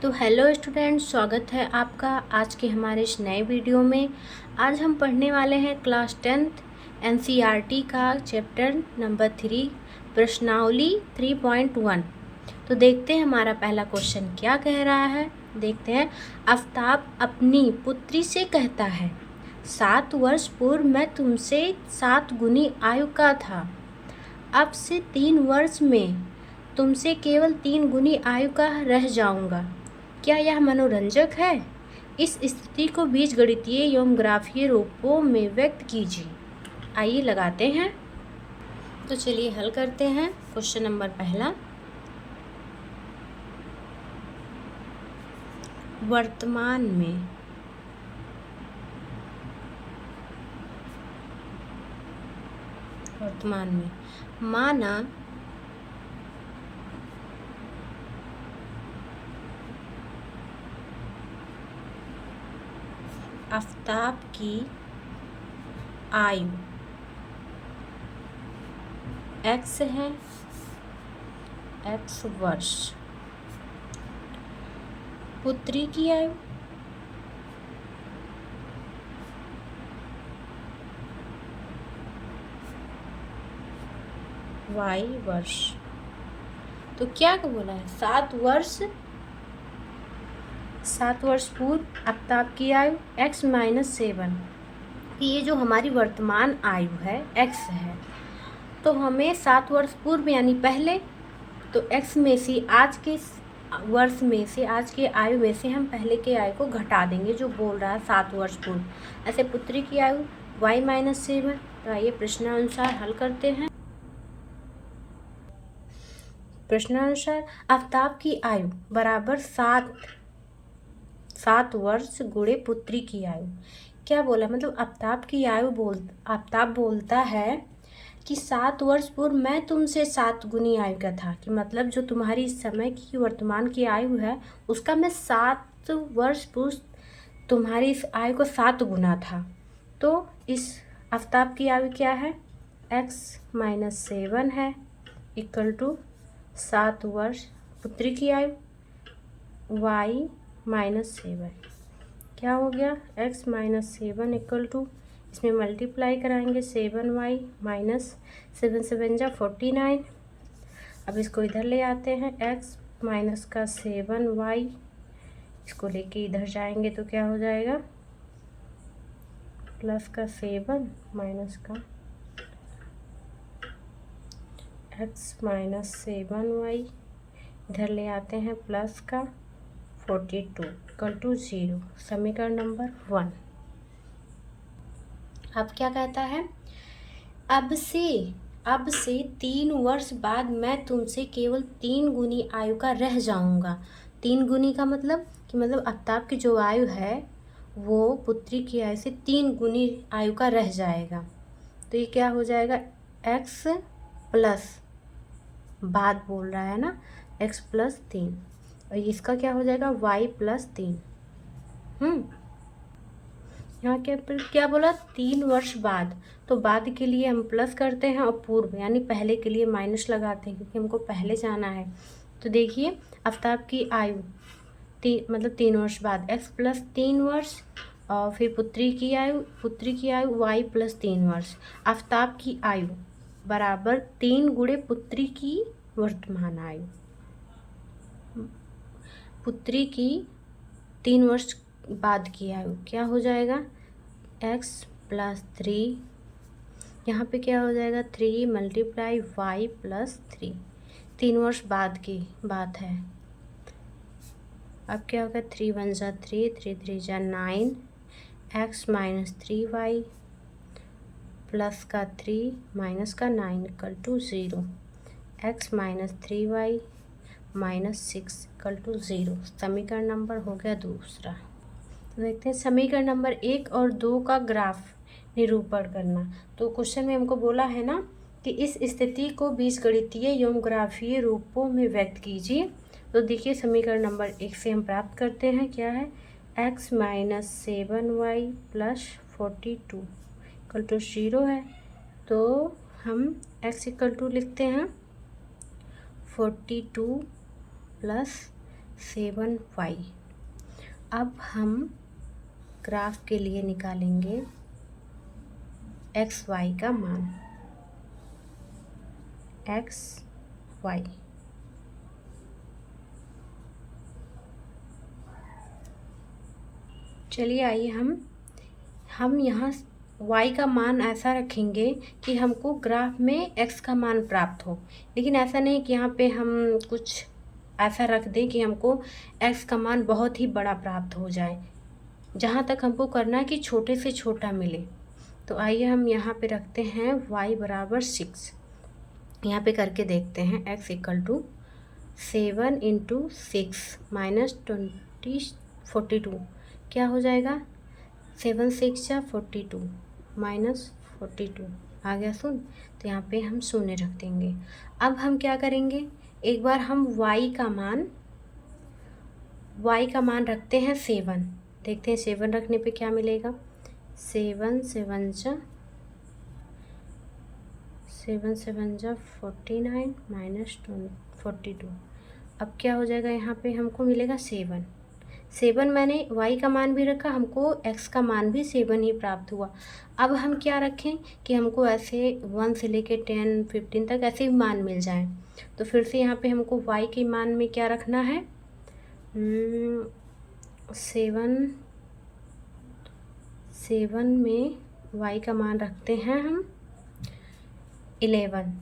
तो hello students, स्वागत है आपका आज के हमारे इस नए वीडियो में। आज हम पढ़ने वाले हैं क्लास 10th एनसीईआरटी का चैप्टर नंबर 3 प्रश्नावली 3.1। तो देखते हैं हमारा पहला क्वेश्चन क्या कह रहा है। देखते हैं। आफ्ताब अपनी पुत्री से कहता है, 7 वर्ष पूर्व मैं तुमसे 7 गुनी आयु का था। अब से 3 वर्ष में तुमसे केवल 3 गुनी आयु का रह जाऊंगा। क्या यह मनोरंजक है? इस स्थिति को बीजगणितीय एवं ग्राफीय रूपों में व्यक्त कीजिए। आइए लगाते हैं। तो चलिए हल करते हैं। क्वेश्चन नंबर पहला, वर्तमान में माना आफ्ताब की आयु x है, x वर्ष। पुत्री की आयु y वर्ष। तो क्या बोला है? 7 वर्ष पूर्व आफ्ताब की आयु x-7। ये जो हमारी वर्तमान आयु है x है, तो हमें 7 वर्ष पूर्व यानी पहले, तो x में से आज के वर्ष में से, आज के आयु में से हम पहले के आयु को घटा देंगे, जो बोल रहा है 7 वर्ष पूर्व। ऐसे पुत्री की आयु y-7। तो आइए प्रश्नानुसार हल करते हैं। प्रश्नानुसार आफ्ताब की आयु बराबर 7 वर्ष गुणे पुत्री की आयु। क्या बोला? मतलब आफ्ताब बोलता है कि 7 वर्ष पूर्व मैं तुमसे 7 गुनी आयु का था, कि मतलब जो तुम्हारी इस समय की वर्तमान की आयु है उसका मैं 7 वर्ष पूर्व तुम्हारी इस आयु को 7 गुना था। तो इस आफ्ताब की आयु क्या है? x-7 है, इक्वल टू 7 वर्ष। पुत्री की आयु y-7। क्या हो गया? x-7 इक्वल टू, इसमें मल्टीप्लाई कराएंगे 7y माइनस 7-7 अब इसको इधर ले आते हैं। x माइनस का 7y, इसको लेके इधर जाएंगे तो क्या हो जाएगा? प्लस का 7 माइनस का x-7y, इधर ले आते हैं प्लस का 42 इक्वल टू 0। समीकरण नंबर 1। अब क्या कहता है? अब से 3 वर्ष बाद मैं तुमसे केवल 3 गुनी आयु का रह जाऊंगा। 3 गुनी का मतलब कि आफ्ताब की जो आयु है वो पुत्री की आयु से 3 गुनी आयु का रह जाएगा। तो ये क्या हो जाएगा? x प्लस, बाद बोल रहा है ना, x+3, और इसका क्या हो जाएगा? y+3। यहाँ क्या बोला? 3 वर्ष बाद, तो बाद के लिए हम प्लस करते हैं और पूर्व यानी पहले के लिए माइनस लगाते हैं, क्योंकि हमको पहले जाना है। तो देखिए, आफ्ताब की आयु 3 वर्ष बाद x+3 वर्ष, और फिर पुत्री की आयु y+3 वर्ष। आफ्ताब की आयु बराबर 3 गुणे पुत्री की वर्तमान आयु। पुत्री की 3 वर्ष बाद की आयु क्या हो जाएगा? x+3, यहाँ पे क्या हो जाएगा? 3 मल्टीप्लाई y+3। 3 वर्ष बाद की बात है। अब क्या होगा? 3 × 1 3, 3 × 3 9, x-3y प्लस का 3 माइनस का 9 equal to 0। x-3y minus 6 equal to 0। समीकरण नंबर हो गया दूसरा। तो देखते हैं समीकरण नंबर 1 और 2 का ग्राफ निरूपण करना। तो क्वेश्चन में हमको बोला है ना कि इस स्थिति को बीजगणितीय एवं ग्राफीय रूपों में व्यक्त कीजिए। तो देखिए, समीकरण नंबर 1 से हम प्राप्त करते हैं, क्या है? x-7y प्लस 42 इक्वल टू 0 है। तो हम x इक्वल टू लिखते हैं 42 प्लस 7y। अब हम ग्राफ के लिए निकालेंगे एक्स वाई का मान। एक्स वाई चलिए आइए हम यहाँ y का मान ऐसा रखेंगे कि हमको ग्राफ में x का मान प्राप्त हो। लेकिन ऐसा नहीं कि यहाँ पे हम कुछ ऐसा रख दें कि हमको x का मान बहुत ही बड़ा प्राप्त हो जाए। जहाँ तक हमको करना है कि छोटे से छोटा मिले। तो आइए हम यहाँ पे रखते हैं y बराबर 6। यहाँ पे करके देखते हैं x equal to 7 into 6 minus 42 क्या हो जाएगा। 7 6 या 42 माइनस 42 आ गया शून्य। तो यहाँ पे हम शून्य रख देंगे। अब हम क्या करेंगे, एक बार हम y का मान रखते हैं 7। देखते हैं 7 रखने पे क्या मिलेगा। 7 7 जा 49 माइनस 42। अब क्या हो जाएगा, यहाँ पे हमको मिलेगा 7 मैंने y का मान भी रखा, हमको x का मान भी 7 ही प्राप्त हुआ। अब हम क्या रखें कि हमको ऐसे 1 से लेके 10 15 तक ऐसे ही मान मिल जाए। तो फिर से यहाँ पे हमको y के मान में क्या रखना है, 7 में y का मान रखते हैं हम 11।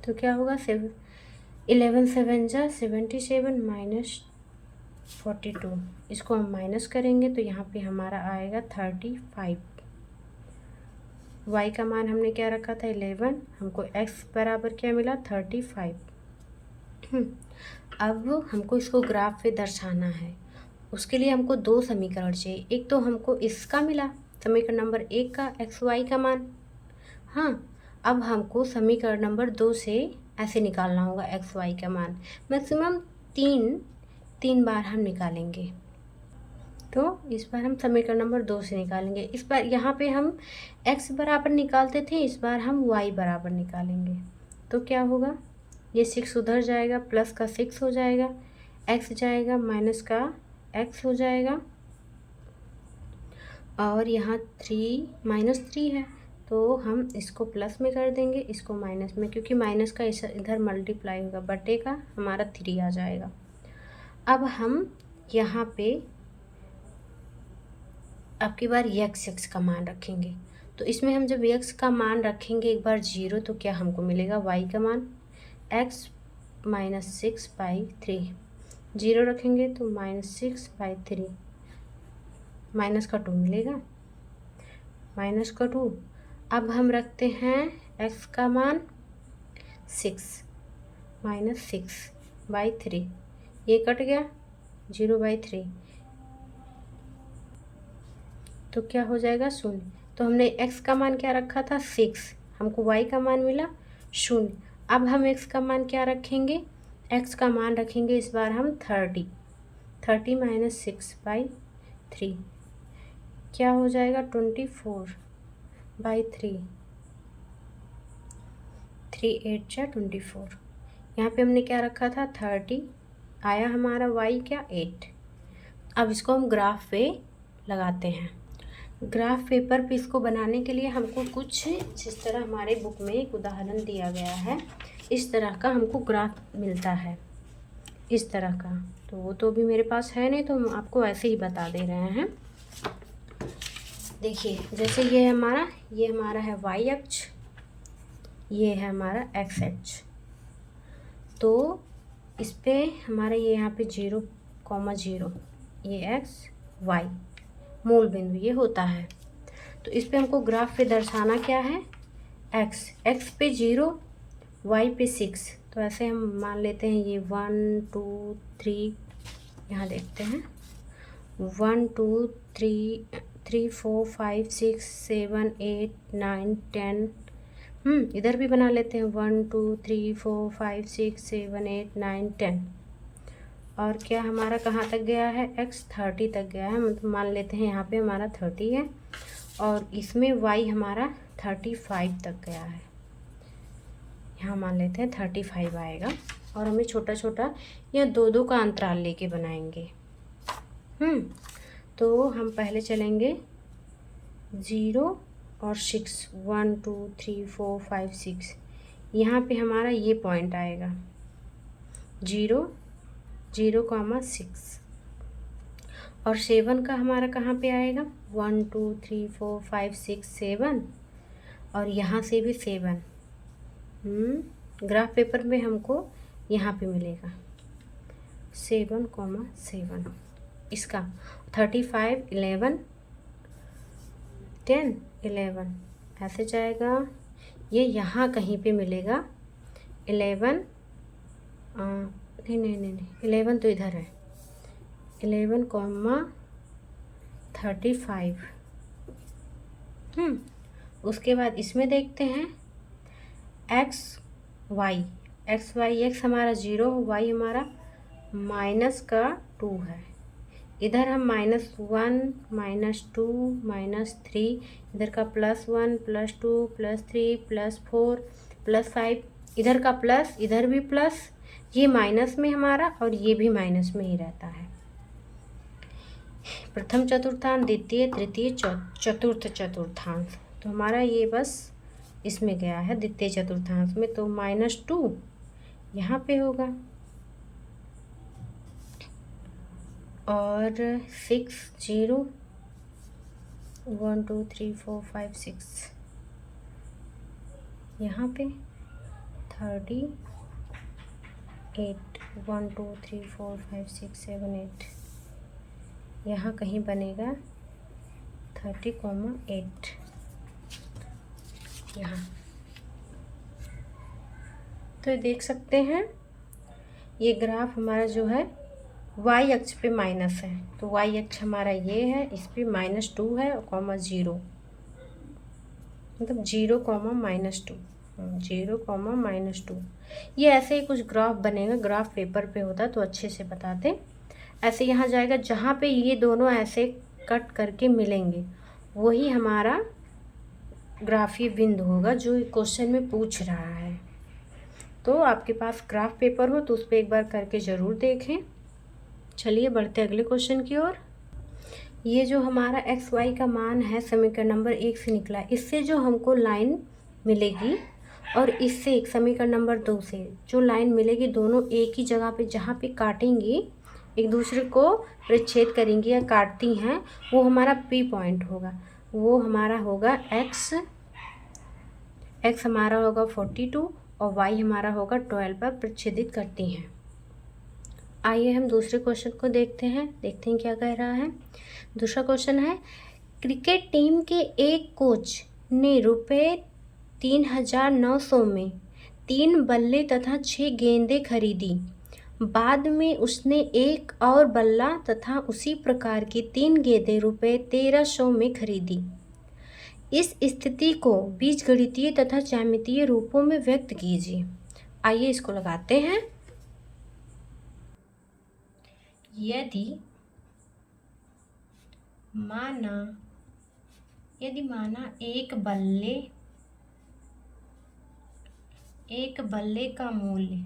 तो क्या होगा, 11 7 जा 77 माइनस 42। इसको हम माइनस करेंगे तो यहाँ पे हमारा आएगा 35। y का मान हमने क्या रखा था 11, हमको x बराबर क्या मिला 35। अब हमको इसको ग्राफ पे दर्शाना है। उसके लिए हमको दो समीकरण चाहिए। एक तो हमको इसका मिला समीकरण नंबर 1 का एक्स वाई का मान। हाँ, अब हमको समीकरण नंबर 2 से ऐसे निकालना होगा एक्स वाई का मान। मैक्सिमम तीन बार हम निकालेंगे। तो इस बार हम समीकरण नंबर 2 से निकालेंगे। इस बार यहाँ पे हम x बराबर निकालते थे, इस बार हम y बराबर निकालेंगे। तो क्या होगा, ये 6 उधर जाएगा, प्लस का 6 हो जाएगा, x जाएगा, माइनस का x हो जाएगा, और यहाँ 3 है तो हम इसको प्लस में कर देंगे, इसको माइनस में, क्योंकि माइनस का इधर मल्टीप्लाई होगा, बटे का हमारा 3 आ जाएगा। अब हम यहाँ पे अब की बार x का मान रखेंगे। तो इसमें हम जब x का मान रखेंगे एक बार 0, तो क्या हमको मिलेगा y का मान x माइनस 6/3। 0 रखेंगे तो -6/3, माइनस का 2 मिलेगा, माइनस का 2। अब हम रखते हैं x का मान 6 माइनस 6/3, ये कट गया 0/3, तो क्या हो जाएगा 0। तो हमने x का मान क्या रखा था 6, हमको y का मान मिला 0। अब हम x का मान क्या रखेंगे, x का मान रखेंगे इस बार हम 30 माइनस 6/3, क्या हो जाएगा 24/3। 3 8 जा 24। यहाँ पे हमने क्या रखा था 30, आया हमारा y क्या 8। अब इसको हम ग्राफ पे लगाते हैं। ग्राफ पेपर पे इसको बनाने के लिए हमको कुछ जिस तरह हमारे बुक में एक उदाहरण दिया गया है, इस तरह का हमको ग्राफ मिलता है, इस तरह का। तो वो तो भी मेरे पास है नहीं, तो हम आपको ऐसे ही बता दे रहे हैं। देखिए, जैसे ये हमारा है y अक्ष, ये है हमारा x अक्ष। तो इस पे हमारा ये यहाँ पे 0,0, ये x y मूल बिंदु ये होता है। तो इस पे हमको ग्राफ पे दर्शाना क्या है, x पे 0, y पे 6। तो ऐसे हम मान लेते हैं ये 1 2 3, यहाँ देखते हैं 1 2 3 4 5 6 7 8 9 10। इधर भी बना लेते हैं 1 2 3 4 5 6 7 8 9 10। और क्या हमारा कहाँ तक गया है, x 30 तक गया है। मतलब मान लेते हैं यहाँ पे हमारा 30 है, और इसमें y हमारा 35 तक गया है। यहाँ मान लेते हैं 35 आएगा। और हमें छोटा छोटा या 2-2 का अंतराल लेके बनाएंगे। तो हम पहले चलेंगे 0 और 6, 1 2 3 4 5 6। यहाँ पे हमारा ये पॉइंट आएगा 0 0, 6। और 7 का हमारा कहाँ पे आएगा 1 2 3 4 5 6 7। और यहाँ से भी 7। ग्राफ पेपर में हमको यहाँ पे मिलेगा 7, 7। इसका 35 11 10 11 ऐसे जाएगा। ये यहाँ कहीं पे मिलेगा 11। नहीं 11 तो इधर है 11, 35। उसके बाद इसमें देखते हैं x y x हमारा 0, y हमारा -2 है। इधर हम -1 -2 -3, इधर का +1 +2 +3 +4 +5, इधर का प्लस इधर भी प्लस, ये माइनस में हमारा और ये भी माइनस में ही रहता है। प्रथम चतुर्थांश, द्वितीय, तृतीय, चतुर्थ चतुर्थांश। तो हमारा ये बस इसमें गया है द्वितीय चतुर्थांश में। तो -2 यहाँ पे होगा और 6 0 1 2 3 4 5 6 यहाँ पे 38 1 2 3 4 5 6 7 8 यहाँ कहीं बनेगा 30,8 यहाँ। तो देख सकते हैं ये ग्राफ हमारा जो है y अक्ष पे माइनस है। तो y अक्ष हमारा ये है, इस पे -2 है और 0, मतलब 0, -2 0, -2। ये ऐसे ही कुछ ग्राफ बनेगा। ग्राफ पेपर पे होता तो अच्छे से बताते। ऐसे यहाँ जाएगा जहाँ पे ये दोनों ऐसे कट करके मिलेंगे वही हमारा ग्राफीय बिंदु होगा जो क्वेश्चन में पूछ रहा है। तो आपके पास ग्राफ पेपर हो तो उस पर एक बार करके ज़रूर देखें। चलिए बढ़ते अगले क्वेश्चन की ओर। ये जो हमारा एक्स वाई का मान है समीकरण नंबर 1 से निकला, इससे जो हमको लाइन मिलेगी और इससे एक समीकरण नंबर 2 से जो लाइन मिलेगी, दोनों एक ही जगह पे जहाँ पे काटेंगी एक दूसरे को परिच्छेद करेंगी या काटती हैं, वो हमारा पी पॉइंट होगा। वो हमारा होगा एक्स हमारा होगा 42 और वाई हमारा होगा 12 पर परिच्छेदित करती हैं। आइए हम दूसरे क्वेश्चन को देखते हैं क्या कह रहा है। दूसरा क्वेश्चन है, क्रिकेट टीम के एक कोच ने ₹3,900 में 3 बल्ले तथा 6 गेंदें खरीदी। बाद में उसने एक और बल्ला तथा उसी प्रकार की 3 गेंदें ₹1,300 में खरीदी। इस स्थिति को बीजगणितीय तथा ज्यामितीय रूपों में व्यक्त कीजिए। आइए इसको लगाते हैं। यदि माना एक बल्ले का मूल्य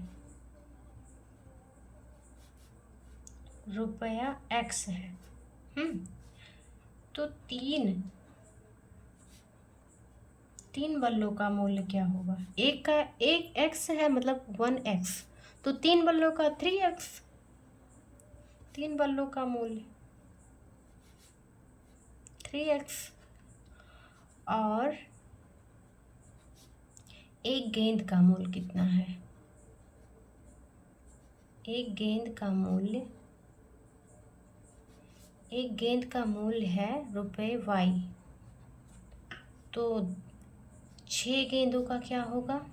₹X है, तो तीन बल्लों का मूल्य क्या होगा? एक X है, मतलब 1X, तो 3 बल्लों का 3X। 3 बल्लों का मूल्य 3X और एक गेंद का मूल्य कितना है? एक गेंद का मूल्य है ₹Y। तो 6 गेंदों का क्या होगा?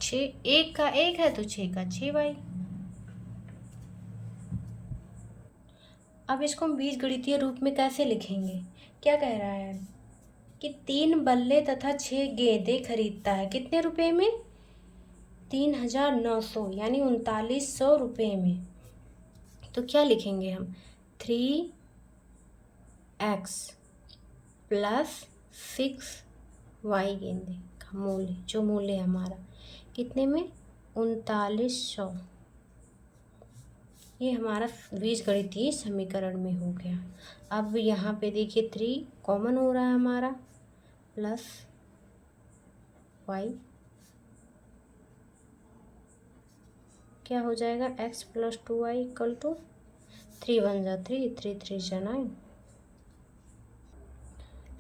6, एक का 1 है तो 6 का 6Y। अब इसको हम बीजगणितीय रूप में कैसे लिखेंगे? क्या कह रहा है कि 3 बल्ले तथा 6 गेंदें खरीदता है, कितने रुपए में? 3,900 यानी 3,900 रुपये में। तो क्या लिखेंगे हम? 3X प्लस 6y गेंदे का मूल्य, जो मूल्य है हमारा कितने में 3900। ये हमारा बीजगणितीय समीकरण में हो गया। अब यहाँ पे देखिए 3 कॉमन हो रहा है हमारा, प्लस y क्या हो जाएगा x plus 2y equal to 3 1 जा 3, 3 3 जा 9।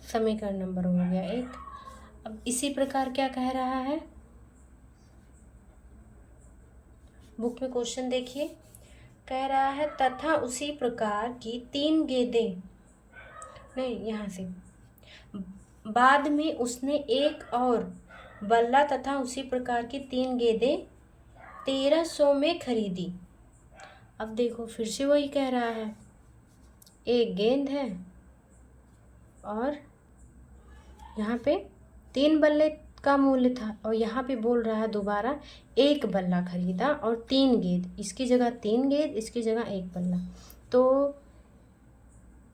समीकरण नंबर हो गया 1। अब इसी प्रकार क्या कह रहा है, बुक में क्वेश्चन देखिए, कह रहा है तथा उसी प्रकार की 3 गेंदें, नहीं यहाँ से, बाद में उसने एक और बल्ला तथा उसी प्रकार की 3 गेंदें 1300 में खरीदी। अब देखो फिर से वही कह रहा है, एक गेंद है और यहाँ पे 3 बल्ले का मूल्य था, और यहाँ पे बोल रहा है दोबारा एक बल्ला खरीदा और 3 गेंद, इसकी जगह 3 गेंद, इसकी जगह एक बल्ला। तो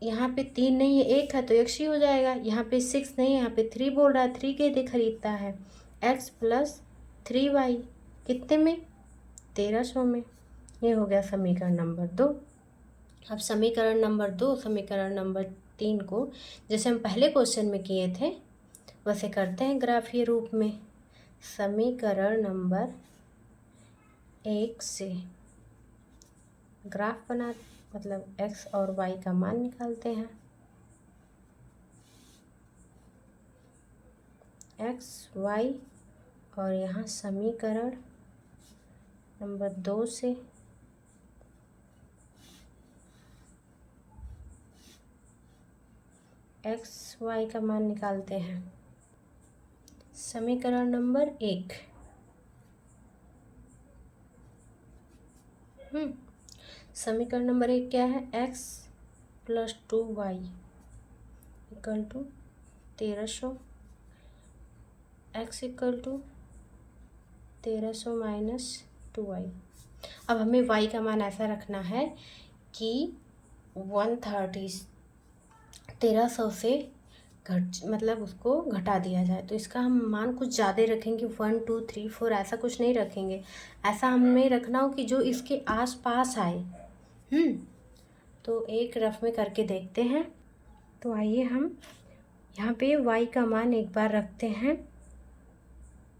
यहाँ पे 3 नहीं है, एक है तो x ही हो जाएगा। यहाँ पे 6 नहीं है, यहाँ पे 3 बोल रहा है, 3 गेंदें खरीदता है। x प्लस 3y कितने में 1300 में। ये हो गया समीकरण नंबर 2। अब समीकरण नंबर 2 समीकरण नंबर 3 को जैसे हम पहले क्वेश्चन में किए थे वैसे करते हैं ग्राफीय रूप में। समीकरण नंबर 1 से ग्राफ बना, मतलब x और y का मान निकालते हैं। x y और यहाँ समीकरण नंबर 2 से x y का मान निकालते हैं। समीकरण नंबर 1, समीकरण नंबर 1 क्या है, x plus 2y equal to 1300, x equal to 1300 minus 2y। अब हमें y का मान ऐसा रखना है कि 130 1300 से मतलब उसको घटा दिया जाए, तो इसका हम मान कुछ ज़्यादा रखेंगे, 1 2 3 4 ऐसा कुछ नहीं रखेंगे। ऐसा हमें रखना हो कि जो इसके आसपास आए। तो एक रफ में करके देखते हैं। तो आइए हम यहाँ पे y का मान एक बार रखते हैं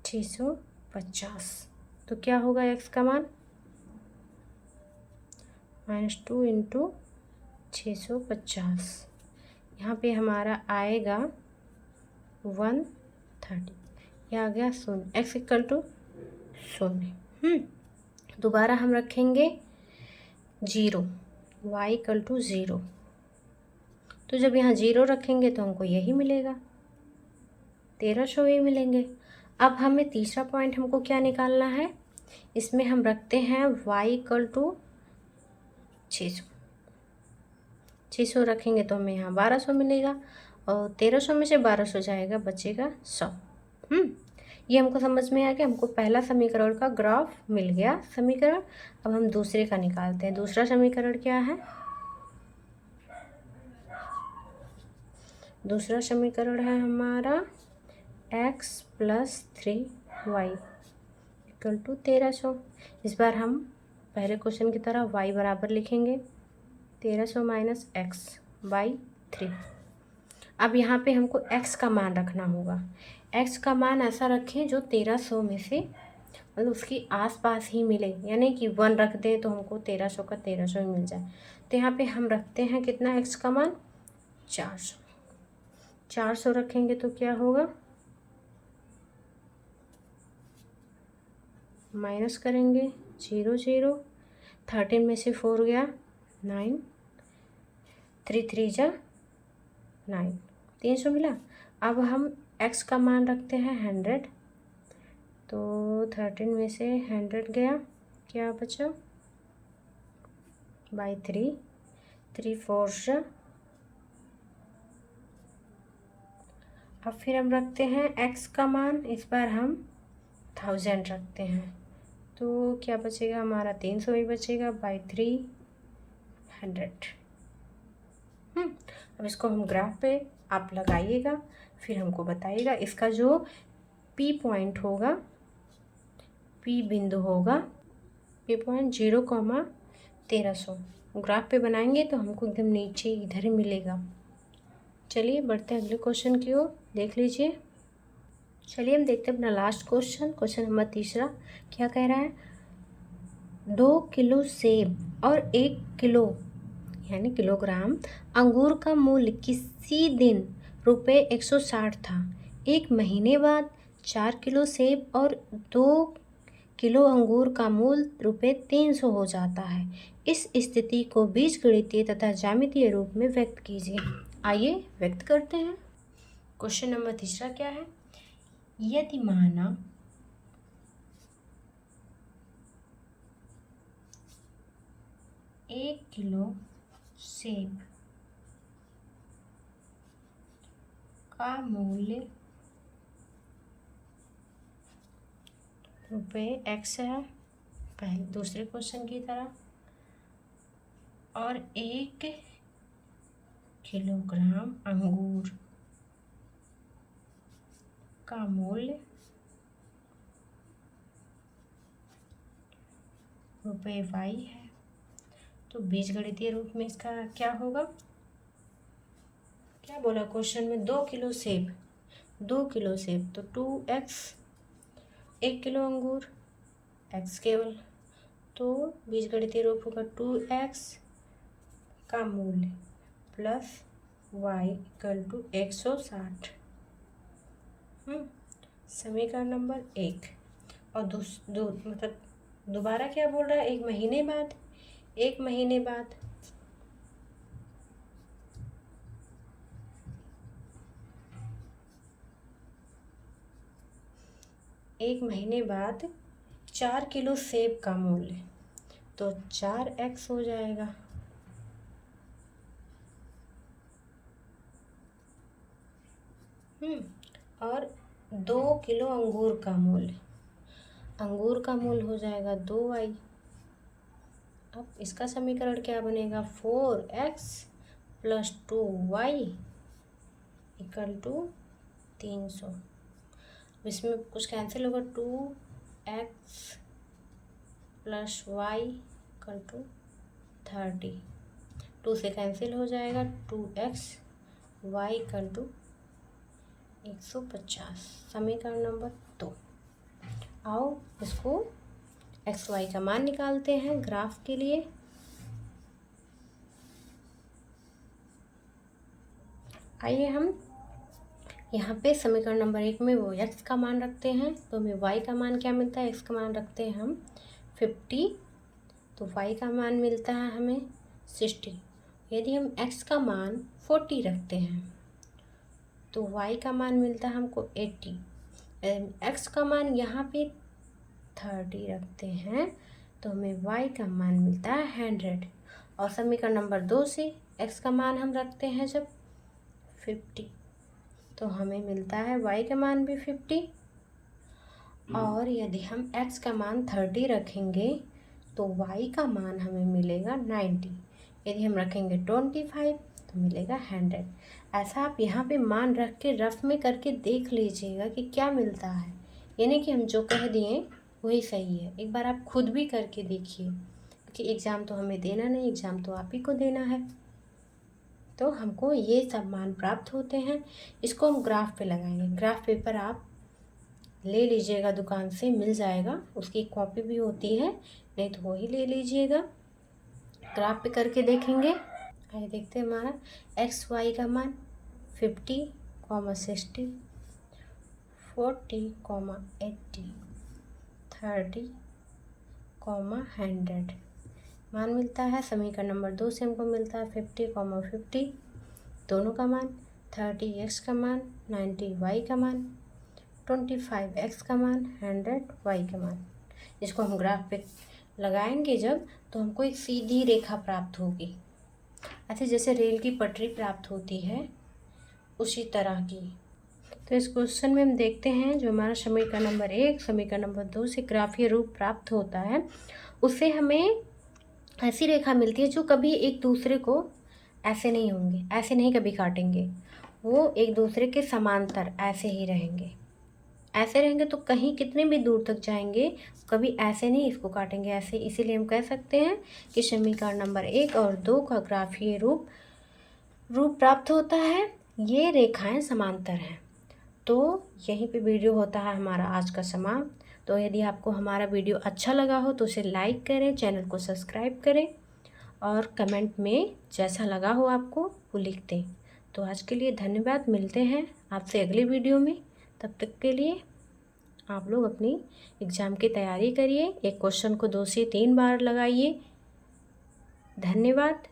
650। तो क्या होगा x का मान -2 इंटू 650, यहाँ पे हमारा आएगा 130, यह आ गया 0, x इक्वल टू 0। दोबारा हम रखेंगे 0, y इक्वल टू 0। तो जब यहाँ 0 रखेंगे तो हमको यही मिलेगा, 1300 ही मिलेंगे। अब हमें तीसरा पॉइंट हमको क्या निकालना है, इसमें हम रखते हैं y इक्वल टू 600 रखेंगे तो हमें यहाँ 1200 मिलेगा, और 1300 में से 1200 जाएगा, बचेगा 100। ये हमको समझ में आ गया, हमको पहला समीकरण का ग्राफ मिल गया समीकरण। अब हम दूसरे का निकालते हैं। दूसरा समीकरण क्या है, दूसरा समीकरण है हमारा x plus 3y equal to 1300। इस बार हम पहले क्वेश्चन की तरह y बराबर लिखेंगे 1300 माइनस x बाई 3। अब यहाँ पे हमको x का मान रखना होगा। x का मान ऐसा रखें जो 1300 में से मतलब उसके आसपास ही मिले, यानी कि 1 रख दें तो हमको 1300 का 1300 ही मिल जाए। तो यहाँ पे हम रखते हैं कितना x का मान 400। 400 रखेंगे तो क्या होगा, माइनस करेंगे 0 0, 13 में से 4 गया 9, 3 3 जा 9, 300 मिला। अब हम x का मान रखते हैं 100, तो 13 में से 100 गया, क्या बचा बाई 3, 3 4 जा। अब फिर हम रखते हैं x का मान, इस बार हम 1000 रखते हैं, तो क्या बचेगा हमारा 300 ही बचेगा बाई 300। अब इसको हम ग्राफ पे आप लगाइएगा, फिर हमको बताइएगा। इसका जो पी पॉइंट होगा, पी बिंदु होगा, पी पॉइंट 0,1300 ग्राफ पे बनाएंगे तो हमको एकदम नीचे इधर ही मिलेगा। चलिए बढ़ते हैं अगले क्वेश्चन की ओर, देख लीजिए। चलिए हम देखते हैं अपना लास्ट क्वेश्चन, क्वेश्चन नंबर 3। क्या कह रहा है? 2 किलो सेब और 1 किलो यानी किलोग्राम अंगूर का मूल्य किसी दिन ₹160 था। एक महीने बाद 4 किलो सेब और 2 किलो अंगूर का मूल्य ₹300 हो जाता है। इस स्थिति को बीजगणितीय तथा ज्यामितीय रूप में व्यक्त कीजिए। आइए व्यक्त करते हैं। क्वेश्चन नंबर 3 क्या है? यदि माना एक किलो सेब का मूल्य ₹X है, पहले दूसरे क्वेश्चन की तरह, और 1 किलोग्राम अंगूर का मूल्य ₹Y है, तो बीजगणितीय रूप में इसका क्या होगा? क्या बोला क्वेश्चन में? 2 किलो सेब, 2 किलो सेब तो 2x, 1 किलो अंगूर x केवल, तो बीजगणितीय रूप होगा 2x का मूल्य प्लस y इक्वल टू 160। समीकरण नंबर 1। और मतलब दोबारा क्या बोल रहा है? एक महीने बाद, एक महीने बाद एक महीने बाद 4 किलो सेब का मूल्य, तो 4x हो जाएगा। और 2 किलो अंगूर का मूल्य, अंगूर का मूल्य हो जाएगा 2y। अब इसका समीकरण क्या बनेगा? 4x plus 2y equal to 300। इसमें कुछ कैंसिल होगा, 2x plus y equal to 30, 2 से कैंसिल हो जाएगा, 2x y इक्वल टू 150। समीकरण नंबर 2। आओ इसको एक्स वाई का मान निकालते हैं ग्राफ के लिए। आइए हम यहाँ पे समीकरण नंबर 1 में वो x का मान रखते हैं, तो हमें y का मान क्या मिलता है? x का मान रखते हैं हम 50, तो y का मान मिलता है हमें 60। यदि हम x का मान 40 रखते हैं तो y का मान मिलता है हमको 80। x का मान यहाँ पे 30 रखते हैं तो हमें y का मान मिलता है 100। और समीकरण नंबर 2 से x का मान हम रखते हैं जब 50, तो हमें मिलता है y का मान भी 50। और यदि हम x का मान 30 रखेंगे तो y का मान हमें मिलेगा 90। यदि हम रखेंगे 25 तो मिलेगा 100। ऐसा आप यहाँ पे मान रख के रफ में करके देख लीजिएगा कि क्या मिलता है, यानी कि हम जो कह दिए वही सही है। एक बार आप खुद भी करके देखिए, क्योंकि एग्ज़ाम तो हमें देना नहीं, एग्ज़ाम तो आप ही को देना है। तो हमको ये सब मान प्राप्त होते हैं, इसको हम ग्राफ पे लगाएंगे। ग्राफ पेपर आप ले लीजिएगा, दुकान से मिल जाएगा, उसकी कॉपी भी होती है, नहीं तो वही ले लीजिएगा। ग्राफ पे करके देखेंगे। आइए देखते हैं हमारा एक्स वाई का मान 50, 60, 40, 80, 30, 100 मान मिलता है। समीकरण नंबर 2 से हमको मिलता है 50, 50 दोनों का मान, 30 x का मान, 90 y का मान, 25 x का मान, 100 y का मान। इसको हम ग्राफ पे लगाएंगे जब, तो हमको एक सीधी रेखा प्राप्त होगी, ऐसे जैसे रेल की पटरी प्राप्त होती है उसी तरह की। तो इस क्वेश्चन में हम देखते हैं जो हमारा समीकरण नंबर 1 समीकरण नंबर 2 से ग्राफीय रूप प्राप्त होता है, उससे हमें ऐसी रेखा मिलती है जो कभी एक दूसरे को ऐसे नहीं होंगे, ऐसे नहीं कभी काटेंगे, वो एक दूसरे के समांतर ऐसे ही रहेंगे। ऐसे रहेंगे तो कहीं कितने भी दूर तक जाएंगे, कभी ऐसे नहीं इसको काटेंगे, ऐसे। इसीलिए हम कह सकते हैं कि समीकरण नंबर 1 और 2 का ग्राफीय रूप प्राप्त होता है। ये रेखाएं समांतर हैं। तो यहीं पे वीडियो होता है हमारा आज का समाप्त। तो यदि आपको हमारा वीडियो अच्छा लगा हो तो उसे लाइक करें, चैनल को सब्सक्राइब करें और कमेंट में जैसा लगा हो आपको वो लिख दें। तो आज के लिए धन्यवाद। मिलते हैं आपसे अगली वीडियो में। तब तक के लिए आप लोग अपनी एग्ज़ाम की तैयारी करिए। एक क्वेश्चन को 2 से 3 बार लगाइए। धन्यवाद।